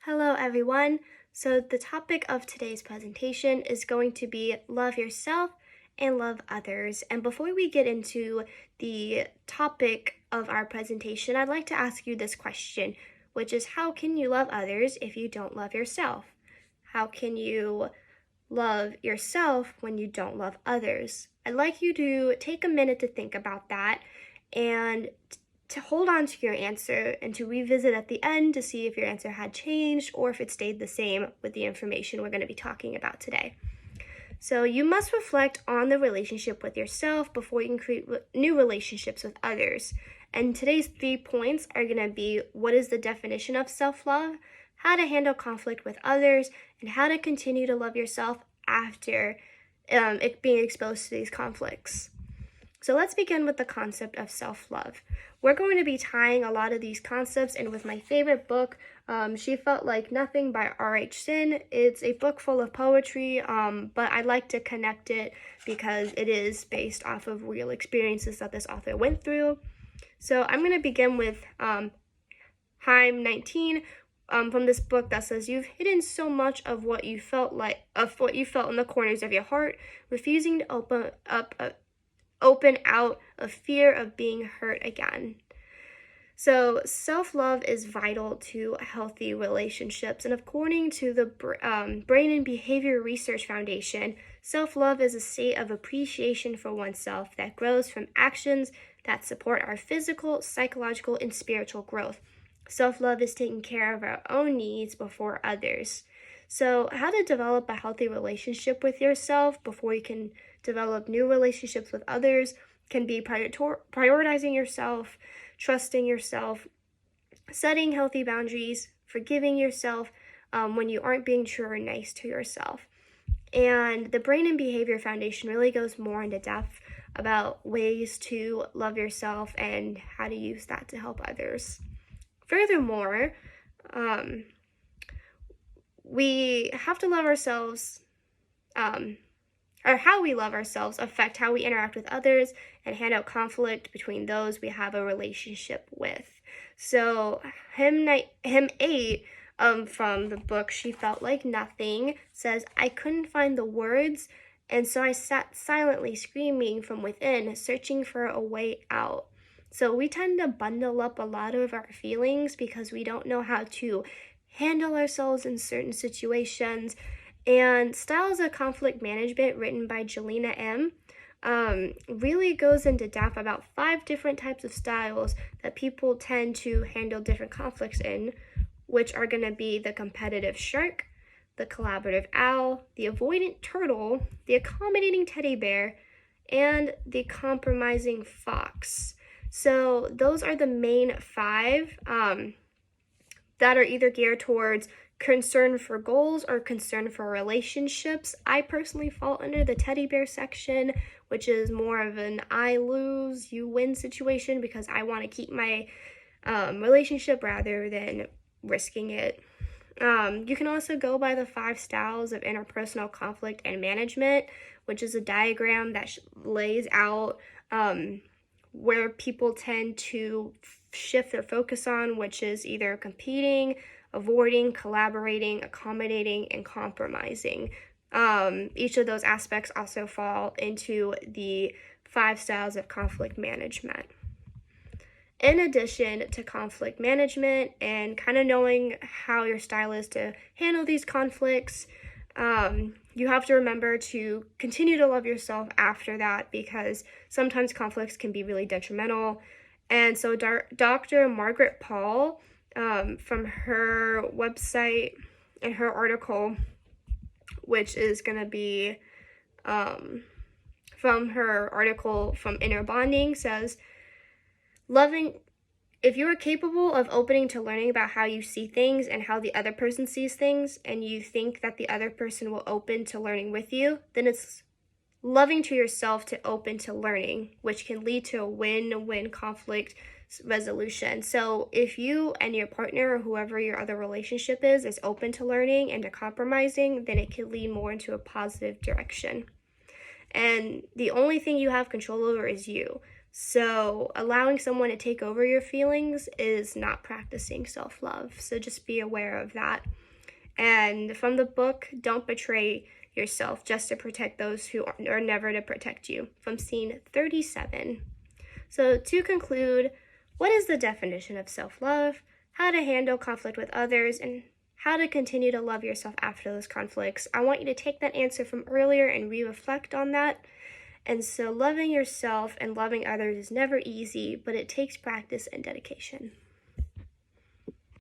Hello, everyone. So, the topic of today's presentation is going to be love yourself and love others. And before we get into the topic of our presentation, I'd like to ask you this question, which is how can you love others if you don't love yourself? How can you love yourself when you don't love others? I'd like you to take a minute to think about that and to hold on to your answer and to revisit at the end to see if your answer had changed or if it stayed the same with the information we're going to be talking about today. So you must reflect on the relationship with yourself before you can create new relationships with others. And today's 3 points are going to be what is the definition of self-love, how to handle conflict with others, and how to continue to love yourself after it being exposed to these conflicts. So let's begin with the concept of self-love. We're going to be tying a lot of these concepts in with my favorite book, She Felt Like Nothing by R.H. Sin. It's a book full of poetry, but I like to connect it because it is based off of real experiences that this author went through. So I'm going to begin with Heim 19 from this book that says, "You've hidden so much of what you felt in the corners of your heart, refusing to open out of fear of being hurt again." So self-love is vital to healthy relationships. And according to the Brain and Behavior Research Foundation, self-love is a state of appreciation for oneself that grows from actions that support our physical, psychological, and spiritual growth. Self-love is taking care of our own needs before others. So how to develop a healthy relationship with yourself before you can develop new relationships with others can be prioritizing yourself, trusting yourself, setting healthy boundaries, forgiving yourself when you aren't being true or nice to yourself. And the Brain and Behavior Foundation really goes more into depth about ways to love yourself and how to use that to help others. Furthermore, we have to love ourselves, or how we love ourselves affect how we interact with others and handle conflict between those we have a relationship with. So hymn 8 from the book She Felt Like Nothing says, "I couldn't find the words, and so I sat silently screaming from within, searching for a way out." So we tend to bundle up a lot of our feelings because we don't know how to handle ourselves in certain situations. And Styles of Conflict Management, written by Jelena M., really goes into depth about 5 different types of styles that people tend to handle different conflicts in, which are going to be the competitive shark, the collaborative owl, the avoidant turtle, the accommodating teddy bear, and the compromising fox. So those are the main 5 that are either geared towards concern for goals or concern for relationships. I personally fall under the teddy bear section, which is more of an I lose, you win situation because I want to keep my relationship rather than risking it. You can also go by the 5 styles of interpersonal conflict and management, which is a diagram that lays out where people tend to shift their focus on, which is either competing, avoiding, collaborating, accommodating, and compromising. Each of those aspects also fall into the 5 styles of conflict management. In addition to conflict management and kind of knowing how your style is to handle these conflicts, you have to remember to continue to love yourself after that because sometimes conflicts can be really detrimental. And so Dr. Margaret Paul, from her website and her article, which is going to be from her article from Inner Bonding, says, if you are capable of opening to learning about how you see things and how the other person sees things, and you think that the other person will open to learning with you, then it's loving to yourself to open to learning, which can lead to a win-win conflict resolution. So if you and your partner or whoever your other relationship is open to learning and to compromising, then it can lead more into a positive direction. And the only thing you have control over is you. So, allowing someone to take over your feelings is not practicing self love. So, just be aware of that. And from the book, Don't Betray Yourself Just to Protect Those Who Are Never to Protect You, from scene 37. So, to conclude, what is the definition of self love, how to handle conflict with others, and how to continue to love yourself after those conflicts? I want you to take that answer from earlier and re reflect on that. And so, loving yourself and loving others is never easy, but it takes practice and dedication.